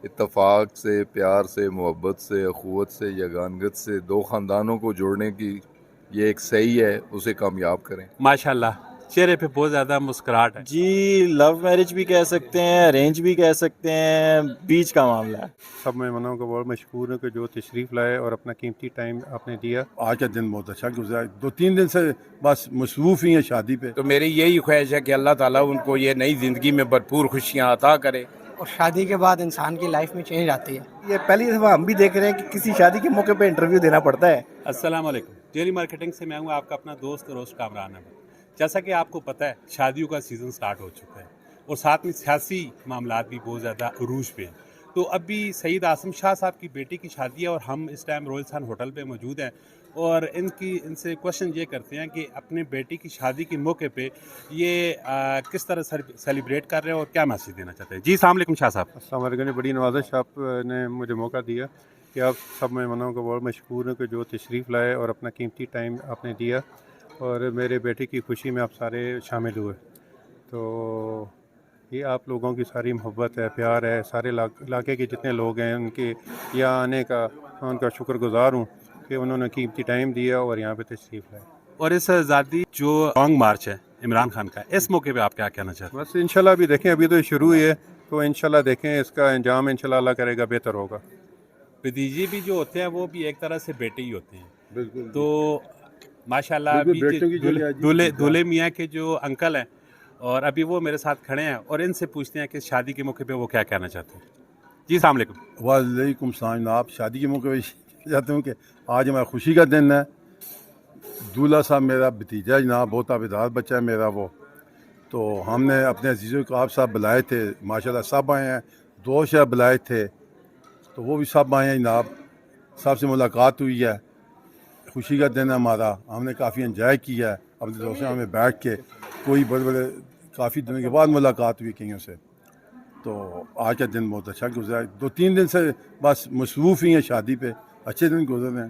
اتفاق سے، پیار سے، محبت سے، اخوت سے، یگانگت سے دو خاندانوں کو جوڑنے کی یہ ایک صحیح ہے، اسے کامیاب کریں۔ ماشاءاللہ چہرے پہ بہت زیادہ مسکراہٹ ہے۔ جی لو میرج بھی کہہ سکتے ہیں، ارینج بھی کہہ سکتے ہیں، بیچ کا معاملہ ہے۔ سب مہمانوں کو بہت مشکور ہوں کہ جو تشریف لائے اور اپنا قیمتی ٹائم آپ نے دیا۔ آج کا دن بہت اچھا گزرا، 2-3 دن سے بس مصروف ہی ہیں شادی پہ۔ تو میری یہی خواہش ہے کہ اللہ تعالیٰ ان کو یہ نئی زندگی میں بھرپور خوشیاں عطا کرے۔ اور شادی کے بعد انسان کی لائف میں چینج آتی ہے۔ یہ پہلی دفعہ ہم بھی دیکھ رہے ہیں کہ کسی شادی کے موقع پہ انٹرویو دینا پڑتا ہے۔ السلام علیکم، ڈیلی مارکیٹنگ سے میں ہوں آپ کا اپنا دوست روسٹ کامران احمد۔ جیسا کہ آپ کو پتہ ہے شادیوں کا سیزن سٹارٹ ہو چکا ہے اور ساتھ میں سیاسی معاملات بھی بہت زیادہ عروج پہ ہیں۔ تو ابھی سعید عاصم شاہ صاحب کی بیٹی کی شادی ہے اور ہم اس ٹائم رویل سان ہوٹل پہ موجود ہیں اور ان سے کوشچن یہ کرتے ہیں کہ اپنے بیٹی کی شادی کے موقع پہ یہ کس طرح سیلیبریٹ کر رہے ہیں اور کیا میسیج دینا چاہتے ہیں۔ جی السلام علیکم شاہ صاحب۔ السلام علیکم، بڑی نوازش آپ نے مجھے موقع دیا کہ آپ سب مہمانوں کو بہت مشکور ہوں کہ جو تشریف لائے اور اپنا قیمتی ٹائم آپ نے دیا اور میرے بیٹے کی خوشی میں آپ سارے شامل ہوئے۔ تو یہ آپ لوگوں کی ساری محبت ہے، پیار ہے، سارے علاقے کے جتنے لوگ ہیں ان کے یہاں آنے کا میں ان کا شکر گزار ہوں کہ انہوں نے قیمتی ٹائم دیا اور یہاں پہ تشریف لائے۔ اور اس آزادی جو لانگ مارچ ہے عمران خان کا، اس موقع پہ آپ کیا کہنا چاہتے ہیں؟ بس انشاءاللہ ابھی دیکھیں، ابھی تو شروع ہی ہے، تو انشاءاللہ دیکھیں اس کا انجام انشاءاللہ اللہ کرے گا بہتر ہوگا۔ بھتیجے بھی جو ہوتے ہیں وہ بھی ایک طرح سے بیٹے ہی ہوتے ہیں۔ بالکل تو ماشاءاللہ دولے میاں کے جو انکل ہیں اور ابھی وہ میرے ساتھ کھڑے ہیں اور ان سے پوچھتے ہیں کہ شادی کے موقع پہ وہ کیا کہنا چاہتے ہیں۔ جی السلام علیکم۔ وعلیکم السلام جناب۔ شادی کے موقع پہ چاہتا ہوں کہ آج ہمارا خوشی کا دن ہے۔ دولہا صاحب میرا بھتیجا جناب، بہت عابدار بچہ ہے میرا وہ، تو ہم نے اپنے عزیزوں کو آپ صاحب بلائے تھے، ماشاءاللہ سب آئے ہیں، دوست صاحب بلائے تھے تو وہ بھی سب آئے ہیں جناب، سب سے ملاقات ہوئی ہے۔ خوشی کا دن ہے ہمارا، ہم نے کافی انجوائے کیا ہے اپنے دوستوں میں بیٹھ کے، کوئی بڑے کافی دنوں کے بعد ملاقات ہوئی کئیوں سے، تو آج کا دن بہت اچھا گزرا، 2-3 دن سے بس مصروف ہی ہیں شادی پہ، اچھے دن گزر رہے ہیں۔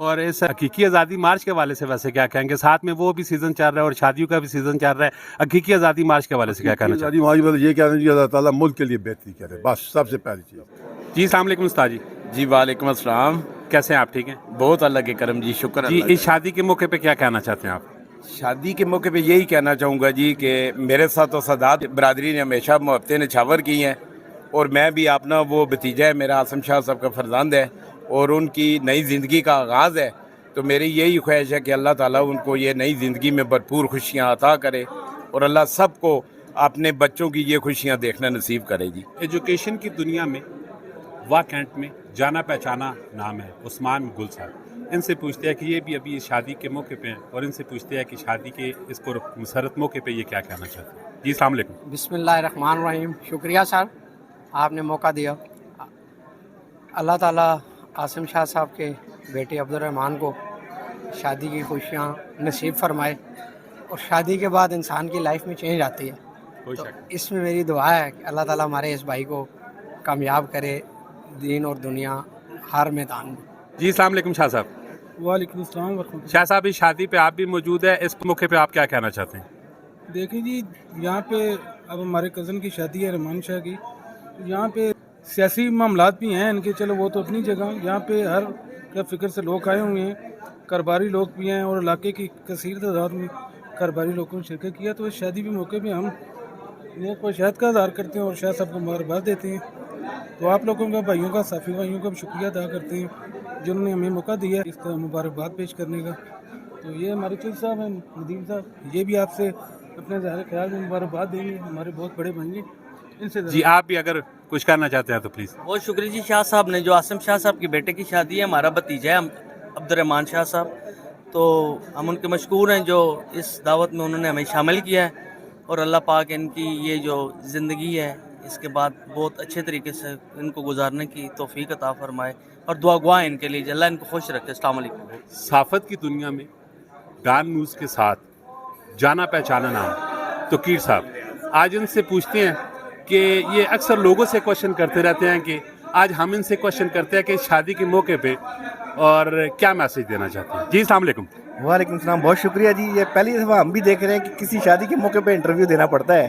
اور اس حقیقی آزادی مارچ کے حوالے سے ویسے کیا کہیں گے؟ ساتھ میں وہ بھی سیزن چل رہا ہے اور شادیوں کا بھی سیزن چل رہا ہے، حقیقی آزادی مارچ کے حوالے سے کیا کہنا چاہتے شادی ماجی والے یہ کہہ رہے ہیں کہ اللہ تعالیٰ ملک کے لیے بہتری کرے، بس سب سے پہلی چیز۔ ہیں؟ جی السلام علیکم استاد جی۔ جی وعلیکم السلام۔ کیسے ہیں آپ؟ ٹھیک ہیں بہت اللہ کے کرم جی، شکر جی۔ اللہ اس شادی کے موقع پہ کیا کہنا چاہتے ہیں آپ؟ شادی کے موقع پہ یہی کہنا چاہوں گا جی کہ میرے ساتھ تو سادات برادری نے ہمیشہ محبتیں نچھاور کی ہیں اور میں بھی اپنا وہ بھتیجا ہے میرا عاصم شاہ صاحب کا فرزند ہے اور ان کی نئی زندگی کا آغاز ہے، تو میری یہی خواہش ہے کہ اللہ تعالیٰ ان کو یہ نئی زندگی میں بھرپور خوشیاں عطا کرے اور اللہ سب کو اپنے بچوں کی یہ خوشیاں دیکھنا نصیب کرے جی۔ ایجوکیشن کی دنیا میں واہ کینٹ میں جانا پہچانا نام ہے عثمان گل صاحب۔ ان سے پوچھتے ہیں کہ یہ بھی ابھی شادی کے موقع پہ ہیں اور ان سے پوچھتے ہیں کہ شادی کے اس کو مسرت موقع پہ یہ کیا کہنا چاہتے ہیں۔ جی السلام علیکم۔ بسم اللہ الرحمن الرحیم۔ شکریہ سر، آپ نے موقع دیا۔ اللہ تعالیٰ عاصم شاہ صاحب کے بیٹے عبدالرحمن کو شادی کی خوشیاں نصیب فرمائے اور شادی کے بعد انسان کی لائف میں چینج آتی ہے، کوئی تو شک نہیں۔ اس میں میری دعا ہے کہ اللہ تعالیٰ ہمارے اس بھائی کو کامیاب کرے دین اور دنیا ہر میدان میں۔ جی السلام علیکم شاہ صاحب۔ وعلیکم السلام ورحمۃ اللہ۔ شاہ صاحب اس شادی پہ آپ بھی موجود ہیں، اس موقع پہ آپ کیا کہنا چاہتے ہیں؟ دیکھیں جی، یہاں پہ اب ہمارے کزن کی شادی ہے رحمان شاہ کی، یہاں پہ سیاسی معاملات بھی ہیں ان کے، چلو وہ تو اپنی جگہ، یہاں پہ ہر فکر سے لوگ آئے ہوئے ہیں، کاروباری لوگ بھی ہیں اور علاقے کی کثیر تعداد میں کاروباری لوگوں نے شرکت کیا، تو اس شادی کے موقع پہ ہم یہ خوشیات کا اظہار کرتے ہیں اور شاہ صاحب کو مبارکباد دیتے ہیں۔ تو آپ لوگوں کا، بھائیوں کا، صافی بھائیوں کا بھی شکریہ ادا کرتے ہیں جنہوں نے ہمیں موقع دیا اس کا مبارکباد پیش کرنے کا۔ تو یہ ہمارے چیف صاحب ہیں، ندیم صاحب، یہ بھی آپ سے اپنے ظاہر خیال میں مبارکباد دیں گے، ہمارے بہت بڑے بھائی ہیں، ان سے جی آپ بھی اگر کچھ کرنا چاہتے ہیں تو پلیز۔ بہت شکریہ جی شاہ صاحب نے، جو عاصم شاہ صاحب کی بیٹے کی شادی ہے، ہمارا بھتیجا ہے عبدالرحمان شاہ صاحب، تو ہم ان کے مشکور ہیں جو اس دعوت میں انہوں نے ہمیں شامل کیا ہے، اور اللہ پاک ان کی یہ جو زندگی ہے اس کے بعد بہت اچھے طریقے سے ان کو گزارنے کی توفیق عطا فرمائے، اور دعا گواہ ان کے لیے، اللہ ان کو خوش رکھے۔ السلام علیکم۔ صحافت کی دنیا میں ڈان نیوز کے ساتھ جانا پہچانا نام توقیر صاحب، آج ان سے پوچھتے ہیں کہ یہ اکثر لوگوں سے کوشچن کرتے رہتے ہیں کہ آج ہم ان سے کوشچن کرتے ہیں کہ شادی کے موقع پہ اور کیا میسیج دینا چاہتے ہیں۔ جی السلام علیکم۔ وعلیکم السلام، بہت شکریہ جی۔ یہ پہلی دفعہ ہم بھی دیکھ رہے ہیں کہ کسی شادی کے موقع پہ انٹرویو دینا پڑتا ہے۔